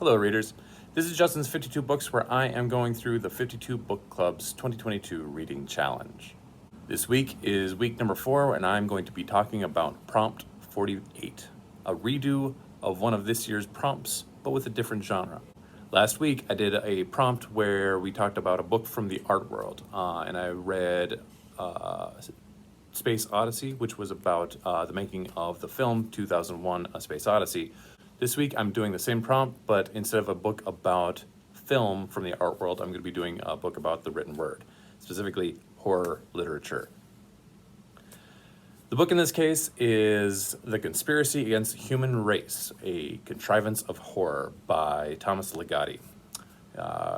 Hello readers, this is Justin's 52 Books where I am going through the 52 Book Club's 2022 Reading Challenge. This week is week number 4 and I'm going to be talking about Prompt 48, a redo of one of this year's prompts but with a different genre. Last week I did a prompt where we talked about a book from the art world and I read Space Odyssey, which was about the making of the film 2001 A Space Odyssey. This week I'm doing the same prompt, but instead of a book about film from the art world, I'm going to be doing a book about the written word, specifically horror literature. The book in this case is The Conspiracy Against the Human Race, a Contrivance of Horror by Thomas Legotti,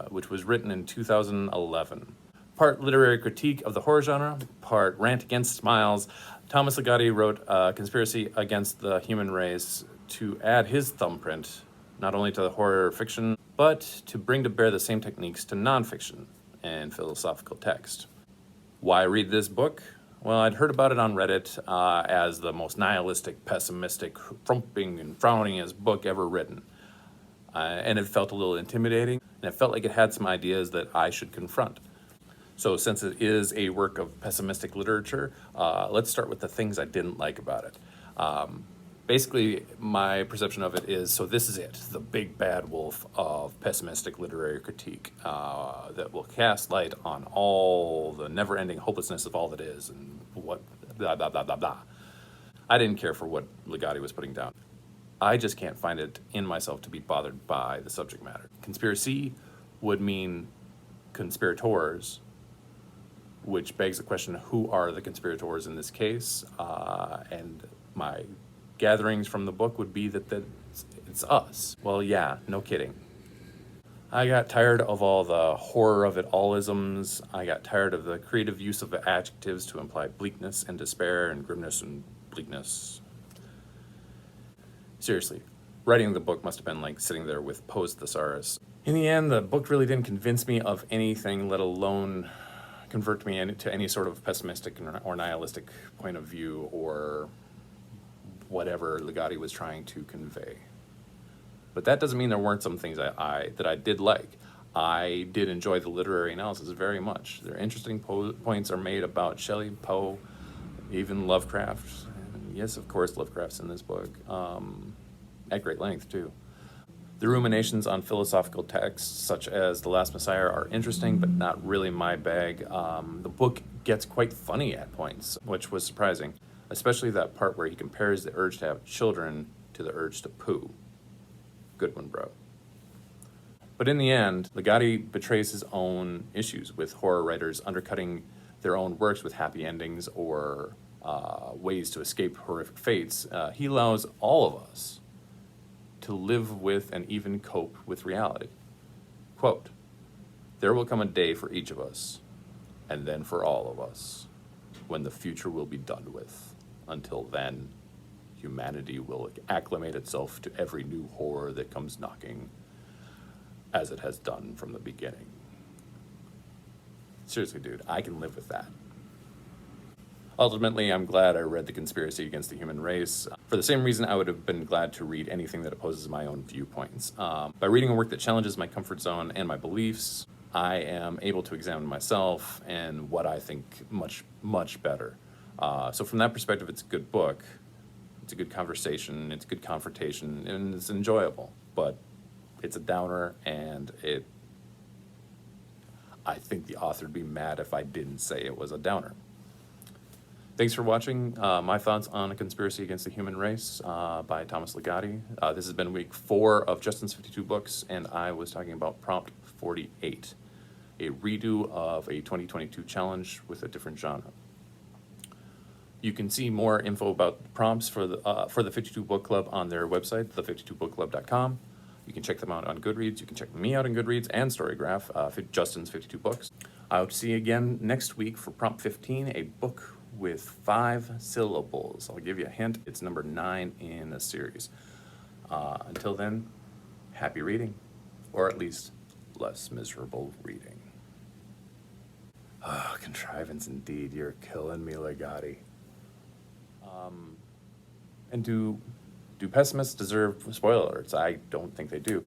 which was written in 2011. Part literary critique of the horror genre, part rant against smiles, Thomas Legotti wrote Conspiracy Against the Human Race to add his thumbprint, not only to the horror fiction, but to bring to bear the same techniques to nonfiction and philosophical text. Why read this book? Well, I'd heard about it on Reddit as the most nihilistic, pessimistic, frumping and frowningest book ever written. And it felt a little intimidating, and it felt like it had some ideas that I should confront. So since it is a work of pessimistic literature, let's start with the things I didn't like about it. Basically, my perception of it is, so this is it, the big bad wolf of pessimistic literary critique that will cast light on all the never-ending hopelessness of all that is and what blah, blah, blah, blah, blah. I didn't care for what Legotti was putting down. I just can't find it in myself to be bothered by the subject matter. Conspiracy would mean conspirators, which begs the question, who are the conspirators in this case? And my gatherings from the book would be that it's us. Well, yeah, no kidding. I got tired of all the horror of it all-isms. I got tired of the creative use of adjectives to imply bleakness and despair and grimness and bleakness. Seriously, writing the book must have been like sitting there with Poe's Thesaurus. In the end, the book really didn't convince me of anything, let alone convert me into any sort of pessimistic or nihilistic point of view or whatever Legotti was trying to convey. But that doesn't mean there weren't some things that I did like. I did enjoy the literary analysis very much. There are interesting points are made about Shelley, Poe, even Lovecraft. And yes, of course, Lovecraft's in this book, at great length too. The ruminations on philosophical texts, such as The Last Messiah, are interesting, but not really my bag. The book gets quite funny at points, which was surprising, especially that part where he compares the urge to have children to the urge to poo. Good one, bro. But in the end, Legotti betrays his own issues with horror writers undercutting their own works with happy endings or ways to escape horrific fates. He allows all of us to live with and even cope with reality. Quote, "There will come a day for each of us, and then for all of us, when the future will be done with. Until then, humanity will acclimate itself to every new horror that comes knocking, as it has done from the beginning." Seriously, dude, I can live with that. Ultimately, I'm glad I read The Conspiracy Against the Human Race. For the same reason, I would have been glad to read anything that opposes my own viewpoints. By reading a work that challenges my comfort zone and my beliefs, I am able to examine myself and what I think much, much better. So from that perspective, it's a good book. It's a good conversation, it's a good confrontation, and it's enjoyable. But it's a downer, and I think the author would be mad if I didn't say it was a downer. Thanks for watching my thoughts on A Conspiracy Against the Human Race by Thomas Legotti. This has been week 4 of Justin's 52 Books, and I was talking about Prompt 48, a redo of a 2022 challenge with a different genre. You can see more info about prompts for the 52 Book Club on their website, the52bookclub.com. You can check them out on Goodreads. You can check me out on Goodreads and Storygraph, Justin's 52 Books. I'll see you again next week for Prompt 15, a book with 5 syllables. I'll give you a hint. It's number 9 in a series. Until then, happy reading, or at least less miserable reading. Oh, contrivance indeed. You're killing me, Legotti. And do pessimists deserve spoiler alerts? I don't think they do.